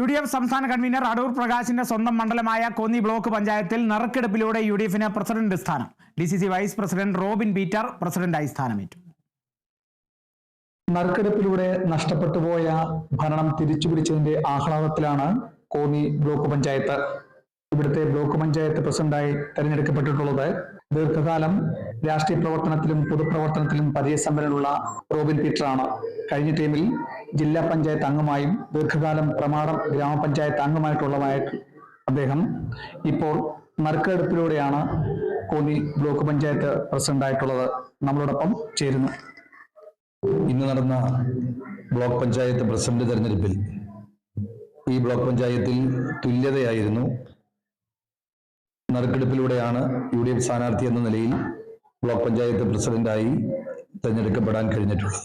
UDF സംസ്ഥാന convener Adoor പ്രകാശിന്റെ സ്വന്തം മണ്ഡലമായ കോന്നി ബ്ലോക്ക് പഞ്ചായത്തിൽ നറുക്കെടുപ്പിലൂടെ UDFന് പ്രസിഡന്റ് സ്ഥാനം. DCC vice president Robin Peter പ്രസിഡന്റായി സ്ഥാനമേറ്റു. നറുക്കെടുപ്പിലൂടെ നഷ്ടപ്പെട്ടുപോയ ഭരണം തിരിച്ചുപിടിച്ചതിന്റെ ആഹ്ലാദത്തിലാണ് കോന്നി ബ്ലോക്ക് പഞ്ചായത്ത്. ഇവിടുത്തെ ബ്ലോക്ക് പഞ്ചായത്ത് പ്രസിഡന്റായി തെരഞ്ഞെടുക്കപ്പെട്ടിട്ടുള്ളത് ദീർഘകാലം രാഷ്ട്രീയ പ്രവർത്തനത്തിലും പൊതുപ്രവർത്തനത്തിലും പരിചയസമ്പന്നനുള്ള റോബിൻ പീറ്ററാണ്. കഴിഞ്ഞ ടീമിൽ ജില്ലാ പഞ്ചായത്ത് അംഗമായും ദീർഘകാലം പ്രമാടം ഗ്രാമപഞ്ചായത്ത് അംഗമായിട്ടുള്ളതായ അദ്ദേഹം ഇപ്പോൾ നറുക്കെടുപ്പിലൂടെയാണ് കോന്നി ബ്ലോക്ക് പഞ്ചായത്ത് പ്രസിഡന്റായിട്ടുള്ളത്. നമ്മളോടൊപ്പം ചേരുന്നു. ഇന്ന് നടന്ന ബ്ലോക്ക് പഞ്ചായത്ത് പ്രസിഡന്റ് തെരഞ്ഞെടുപ്പിൽ ഈ ബ്ലോക്ക് പഞ്ചായത്തിൽ തുല്യതയായിരുന്നു. നറുക്കെടുപ്പിലൂടെയാണ് UDF സ്ഥാനാർത്ഥി എന്ന നിലയിൽ ബ്ലോക്ക് പഞ്ചായത്ത് പ്രസിഡന്റായി തെരഞ്ഞെടുക്കപ്പെടാൻ കഴിഞ്ഞിട്ടുള്ളത്.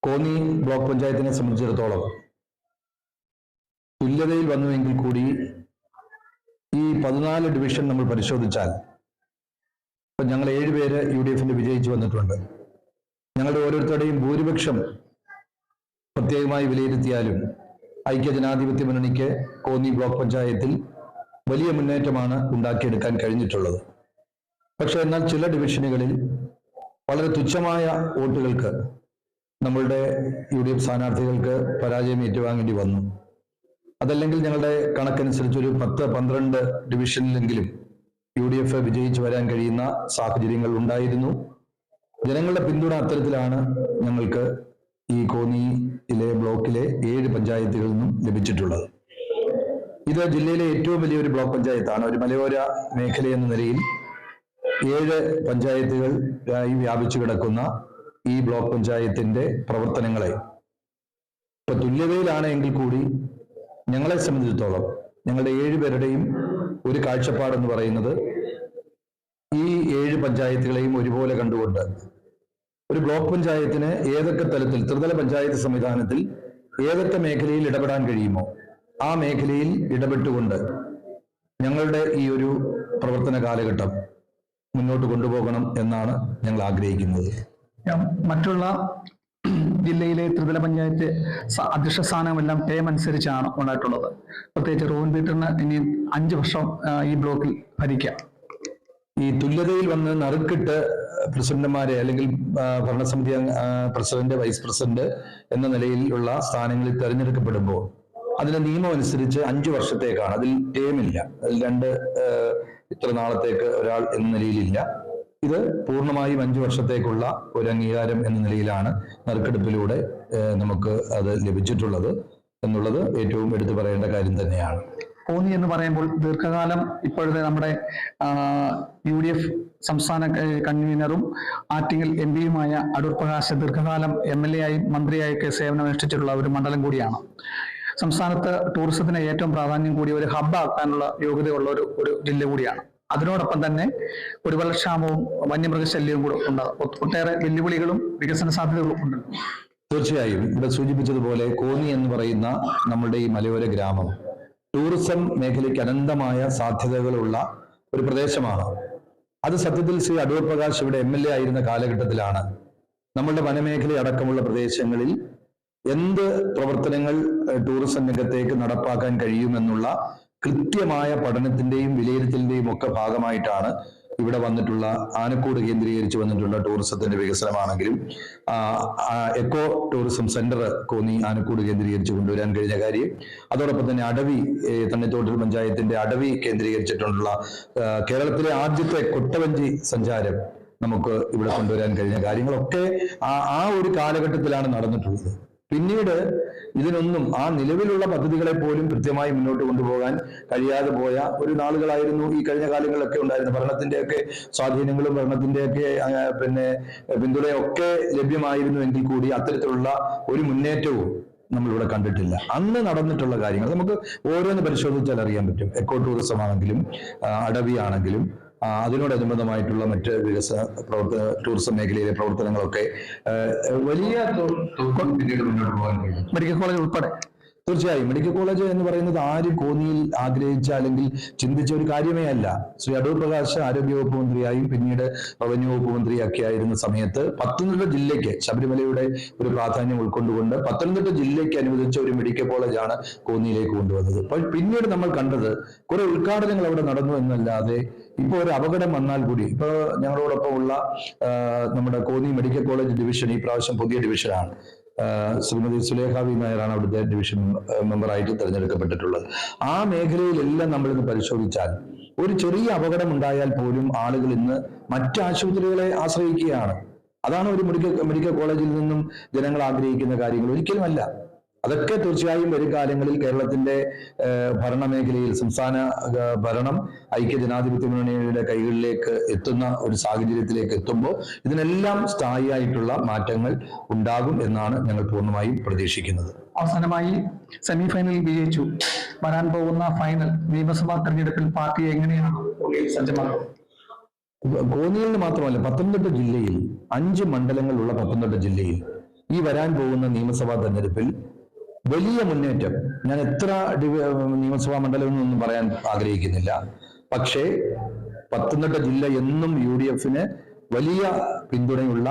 കോന്നി ബ്ലോക്ക് പഞ്ചായത്തിനെ സംബന്ധിച്ചിടത്തോളം തുല്യതയിൽ വന്നുവെങ്കിൽ കൂടി ഈ 14 ഡിവിഷൻ നമ്മൾ പരിശോധിച്ചാൽ ഇപ്പൊ ഞങ്ങൾ 7 പേര് UDFന്റെ വിജയിച്ചു വന്നിട്ടുണ്ട്. ഞങ്ങളുടെ ഓരോരുത്തരുടെയും ഭൂരിപക്ഷം പ്രത്യേകമായി വിലയിരുത്തിയാലും ഐക്യജനാധിപത്യ മുന്നണിക്ക് കോന്നി ബ്ലോക്ക് പഞ്ചായത്തിൽ വലിയ മുന്നേറ്റമാണ് ഉണ്ടാക്കിയെടുക്കാൻ കഴിഞ്ഞിട്ടുള്ളത്. പക്ഷെ എന്നാൽ ചില ഡിവിഷനുകളിൽ വളരെ തുച്ഛമായ വോട്ടുകൾക്ക് നമ്മളുടെ UDF സ്ഥാനാർത്ഥികൾക്ക് പരാജയം ഏറ്റുവാങ്ങേണ്ടി വന്നു. അതല്ലെങ്കിൽ ഞങ്ങളുടെ കണക്കനുസരിച്ച് ഒരു 10-12 ഡിവിഷനിലെങ്കിലും UDF വിജയിച്ചു വരാൻ കഴിയുന്ന സാഹചര്യങ്ങൾ ഉണ്ടായിരുന്നു. ജനങ്ങളുടെ പിന്തുണ അത്തരത്തിലാണ് ഞങ്ങൾക്ക് ഈ കോന്നിയിലെ ബ്ലോക്കിലെ 7 പഞ്ചായത്തുകളിൽ നിന്നും ലഭിച്ചിട്ടുള്ളത്. ഇത് ജില്ലയിലെ ഏറ്റവും വലിയൊരു ബ്ലോക്ക് പഞ്ചായത്താണ്. ഒരു മലയോര മേഖല എന്ന നിലയിൽ 7 പഞ്ചായത്തുകളായി വ്യാപിച്ചു കിടക്കുന്ന ഈ ബ്ലോക്ക് പഞ്ചായത്തിന്റെ പ്രവർത്തനങ്ങളെ ഇപ്പൊ തുല്യതയിലാണ് എങ്കിൽ കൂടി ഞങ്ങളെ സംബന്ധിച്ചിടത്തോളം ഞങ്ങളുടെ 7 പേരുടെയും ഒരു കാഴ്ചപ്പാടെന്ന് പറയുന്നത് ഈ 7 പഞ്ചായത്തുകളെയും ഒരുപോലെ കണ്ടുകൊണ്ട് ഒരു ബ്ലോക്ക് പഞ്ചായത്തിന് ഏതൊക്കെ തലത്തിൽ ത്രിതല പഞ്ചായത്ത് സംവിധാനത്തിൽ ഏതൊക്കെ മേഖലയിൽ ഇടപെടാൻ കഴിയുമോ ആ മേഖലയിൽ ഇടപെട്ടുകൊണ്ട് ഞങ്ങളുടെ ഈ ഒരു പ്രവർത്തന കാലഘട്ടം മുന്നോട്ട് കൊണ്ടുപോകണം എന്നാണ് ഞങ്ങൾ ആഗ്രഹിക്കുന്നത്. മറ്റുള്ള ജില്ലയിലെ ത്രിതല പഞ്ചായത്ത് അധ്യക്ഷ സ്ഥാനമെല്ലാം ടേം അനുസരിച്ചാണ് ഉണ്ടായിട്ടുള്ളത്. പ്രത്യേകിച്ച് റോബിൻ പീറ്ററിന് ഇനി 5 വർഷം ഈ ബ്ലോക്കിൽ ഭരിക്കാം. ഈ തുല്യതയിൽ വന്ന് നറുക്കിട്ട് പ്രസിഡന്റുമാരെ അല്ലെങ്കിൽ ഭരണസമിതി പ്രസിഡന്റ് വൈസ് പ്രസിഡന്റ് എന്ന നിലയിലുള്ള സ്ഥാനങ്ങളിൽ തെരഞ്ഞെടുക്കപ്പെടുമ്പോൾ അതിന്റെ നിയമം അനുസരിച്ച് 5 വർഷത്തേക്കാണ്. അതിൽ ടേമില്ല. അതിൽ 2 ഇത്ര നാളത്തേക്ക് ഒരാൾ എന്ന നിലയിലില്ല. ഇത് പൂർണ്ണമായും 5 വർഷത്തേക്കുള്ള ഒരു അംഗീകാരം എന്ന നിലയിലാണ് നറുക്കെടുപ്പിലൂടെ നമുക്ക് അത് ലഭിച്ചിട്ടുള്ളത് എന്നുള്ളത് ഏറ്റവും എടുത്തു പറയേണ്ട കാര്യം തന്നെയാണ്. കോന്നി എന്ന് പറയുമ്പോൾ ദീർഘകാലം ഇപ്പോഴത്തെ നമ്മുടെ UDF സംസ്ഥാന കൺവീനറും ആറ്റിങ്ങൽ MPയുമായ അടൂർ പ്രകാശ് ദീർഘകാലം MLA ആയും മന്ത്രിയായൊക്കെ സേവനമനുഷ്ഠിച്ചിട്ടുള്ള ഒരു മണ്ഡലം കൂടിയാണ്. സംസ്ഥാനത്ത് ടൂറിസത്തിന് ഏറ്റവും പ്രാധാന്യം കൂടിയ ഒരു ഹബ്ബാക്കാനുള്ള യോഗ്യതയുള്ള ഒരു ജില്ല കൂടിയാണ്. അതിനോടൊപ്പം തന്നെ കുടിവെള്ളക്ഷാമവും വന്യമൃഗശല്യവും കൂടെ ഉണ്ട്. ഒട്ടേറെ വെല്ലുവിളികളും വികസന സാധ്യതകളും ഉണ്ട്. തീർച്ചയായും ഇവിടെ സൂചിപ്പിച്ചതുപോലെ കോന്നി എന്ന് പറയുന്ന നമ്മുടെ ഈ മലയോര ഗ്രാമം ടൂറിസം മേഖലയ്ക്ക് അനന്തമായ സാധ്യതകളുള്ള ഒരു പ്രദേശമാണ്. അത് സത്യത്തിൽ ശ്രീ അടൂർ പ്രകാശ് ഇവിടെ MLA ആയിരുന്ന കാലഘട്ടത്തിലാണ് നമ്മളുടെ വനമേഖല അടക്കമുള്ള പ്രദേശങ്ങളിൽ എന്ത് പ്രവർത്തനങ്ങൾ ടൂറിസം രംഗത്തേക്ക് നടപ്പാക്കാൻ കഴിയുമെന്നുള്ള കൃത്യമായ പഠനത്തിന്റെയും വിലയിരുത്തലിന്റെയും ഒക്കെ ഭാഗമായിട്ടാണ് ഇവിടെ വന്നിട്ടുള്ള ആനക്കൂട് കേന്ദ്രീകരിച്ച് വന്നിട്ടുള്ള ടൂറിസത്തിന്റെ വികസനമാണെങ്കിലും എക്കോ ടൂറിസം സെന്റർ കോന്നി ആനക്കൂട് കേന്ദ്രീകരിച്ച് കൊണ്ടുവരാൻ കഴിഞ്ഞ കാര്യം, അതോടൊപ്പം തന്നെ അടവി തണ്ണിത്തോട്ടൽ പഞ്ചായത്തിന്റെ അടവി കേന്ദ്രീകരിച്ചിട്ടുള്ള കേരളത്തിലെ ആദ്യത്തെ കൊട്ടവഞ്ചി സഞ്ചാരം നമുക്ക് ഇവിടെ കൊണ്ടുവരാൻ കഴിഞ്ഞ കാര്യങ്ങളൊക്കെ ആ ഒരു കാലഘട്ടത്തിലാണ് നടന്നിട്ടുള്ളത്. പിന്നീട് ഇതിനൊന്നും ആ നിലവിലുള്ള പദ്ധതികളെ പോലും കൃത്യമായി മുന്നോട്ട് കൊണ്ടുപോകാൻ കഴിയാതെ പോയ ഒരു നാളുകളായിരുന്നു ഈ കഴിഞ്ഞ കാലങ്ങളിലൊക്കെ ഉണ്ടായിരുന്നത്. ഭരണത്തിന്റെയൊക്കെ സ്വാധീനങ്ങളും ഭരണത്തിന്റെയൊക്കെ പിന്തുണയൊക്കെ ലഭ്യമായിരുന്നു എങ്കിൽ കൂടി അത്തരത്തിലുള്ള ഒരു മുന്നേറ്റവും നമ്മളിവിടെ കണ്ടിട്ടില്ല. അന്ന് നടന്നിട്ടുള്ള കാര്യങ്ങൾ നമുക്ക് ഓരോന്ന് പരിശോധിച്ചാൽ അറിയാൻ പറ്റും. എക്കോ ടൂറിസം ആണെങ്കിലും അടവി ആണെങ്കിലും അതിനോടനുബന്ധമായിട്ടുള്ള മറ്റ് ടൂറിസം മേഖലയിലെ പ്രവർത്തനങ്ങളൊക്കെ വലിയ പിന്നീട് മുന്നോട്ട് പോകാൻ കഴിയും. മെഡിക്കൽ കോളേജ് ഉൾപ്പെടെ തീർച്ചയായും മെഡിക്കൽ കോളേജ് എന്ന് പറയുന്നത് ആരും കോന്നിയിൽ ആഗ്രഹിച്ച അല്ലെങ്കിൽ ചിന്തിച്ച ഒരു കാര്യമേ അല്ല. ശ്രീ അടൂർ പ്രകാശ് ആരോഗ്യവകുപ്പ് മന്ത്രിയായും പിന്നീട് റവന്യൂ വകുപ്പ് മന്ത്രിയൊക്കെ ആയിരുന്ന സമയത്ത് പത്തനംതിട്ട ജില്ലയ്ക്ക് ശബരിമലയുടെ ഒരു പ്രാധാന്യം ഉൾക്കൊണ്ടുകൊണ്ട് പത്തനംതിട്ട ജില്ലയ്ക്ക് അനുവദിച്ച ഒരു മെഡിക്കൽ കോളേജാണ് കോന്നിയിലേക്ക് കൊണ്ടുവന്നത്. അപ്പോൾ പിന്നീട് നമ്മൾ കണ്ടത് കുറെ ഉദ്ഘാടനങ്ങൾ അവിടെ നടന്നു എന്നല്ലാതെ ഇപ്പൊ ഒരു അപകടം വന്നാൽ കൂടി ഇപ്പൊ ഞങ്ങളോടൊപ്പം ഉള്ള നമ്മുടെ കോന്നി മെഡിക്കൽ കോളേജ് ഡിവിഷൻ ഈ പ്രാവശ്യം പുതിയ ഡിവിഷനാണ്. ശ്രീമതി സുലേഖ വി നായരാണ് അവിടുത്തെ ഡിവിഷൻ മെമ്പറായിട്ട് തിരഞ്ഞെടുക്കപ്പെട്ടിട്ടുള്ളത്. ആ മേഖലയിലെല്ലാം നമ്മളിന്ന് പരിശോധിച്ചാൽ ഒരു ചെറിയ അപകടം ഉണ്ടായാൽ പോലും ആളുകൾ ഇന്ന് മറ്റ് ആശുപത്രികളെ ആശ്രയിക്കുകയാണ്. അതാണ് ഒരു മെഡിക്കൽ കോളേജിൽ നിന്നും ജനങ്ങൾ ആഗ്രഹിക്കുന്ന കാര്യങ്ങൾ ഒരിക്കലുമല്ല. അതൊക്കെ തീർച്ചയായും വരും കാലങ്ങളിൽ കേരളത്തിന്റെ ഭരണമേഖലയിൽ സംസ്ഥാന ഭരണം ഐക്യജനാധിപത്യ മുന്നണിയുടെ കൈകളിലേക്ക് എത്തുന്ന ഒരു സാഹചര്യത്തിലേക്ക് എത്തുമ്പോൾ ഇതിനെല്ലാം സ്ഥായിയായിട്ടുള്ള മാറ്റങ്ങൾ ഉണ്ടാകും എന്നാണ് ഞങ്ങൾ പൂർണ്ണമായും പ്രതീക്ഷിക്കുന്നത്. അവസാനമായി സെമി ഫൈനലിൽ വിജയിച്ചു. വരാൻ പോകുന്ന ഫൈനൽ നിയമസഭാ തെരഞ്ഞെടുപ്പിൽ പാർട്ടി എങ്ങനെയാണ് സജ്ജമാകുന്നത്? കോന്നിയിൽ മാത്രമല്ല, പത്തനംതിട്ട ജില്ലയിൽ 5 മണ്ഡലങ്ങളുള്ള പത്തനംതിട്ട ജില്ലയിൽ ഈ വരാൻ പോകുന്ന നിയമസഭാ തെരഞ്ഞെടുപ്പിൽ വലിയ മുന്നേറ്റം. ഞാൻ എത്ര നിയമസഭാ മണ്ഡലം എന്നൊന്നും പറയാൻ ആഗ്രഹിക്കുന്നില്ല. പക്ഷേ പത്തനംതിട്ട ജില്ല എന്നും UDFന് വലിയ പിന്തുണയുള്ള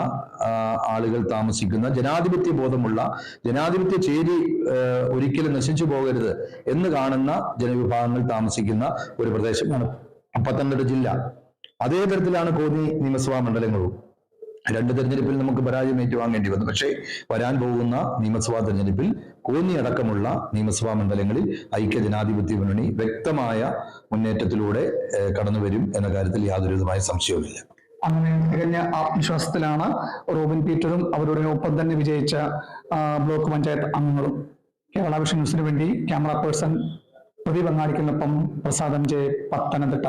ആളുകൾ താമസിക്കുന്ന, ജനാധിപത്യ ബോധമുള്ള, ജനാധിപത്യ ചേരി ഒരിക്കലും നശിച്ചു പോകരുത് എന്ന് കാണുന്ന ജനവിഭാഗങ്ങൾ താമസിക്കുന്ന ഒരു പ്രദേശമാണ് പത്തനംതിട്ട ജില്ല. അതേ തരത്തിലാണ് കോന്നി നിയമസഭാ മണ്ഡലങ്ങളും. 2 തെരഞ്ഞെടുപ്പിൽ നമുക്ക് പരാജയം ഏറ്റുവാങ്ങേണ്ടി വന്നു. പക്ഷേ വരാൻ പോകുന്ന നിയമസഭാ തെരഞ്ഞെടുപ്പിൽ കോന്നി അടക്കമുള്ള നിയമസഭാ മണ്ഡലങ്ങളിൽ ഐക്യജനാധിപത്യ മുന്നണി വ്യക്തമായ മുന്നേറ്റത്തിലൂടെ കടന്നുവരും എന്ന കാര്യത്തിൽ യാതൊരു വിധമായ സംശയവുമില്ല. അങ്ങനെ തികഞ്ഞ ആത്മവിശ്വാസത്തിലാണ് റോബിൻ പീറ്ററും അവരുടെ ഒപ്പം തന്നെ വിജയിച്ച ബ്ലോക്ക് പഞ്ചായത്ത് അംഗങ്ങളും. കേരള വിഷൻ ന്യൂസിന് വേണ്ടി ക്യാമറ പേഴ്സൺ പ്രദീപ് അങ്ങാടിക്കൊപ്പം പ്രസാദം ജെ, പത്തനംതിട്ട.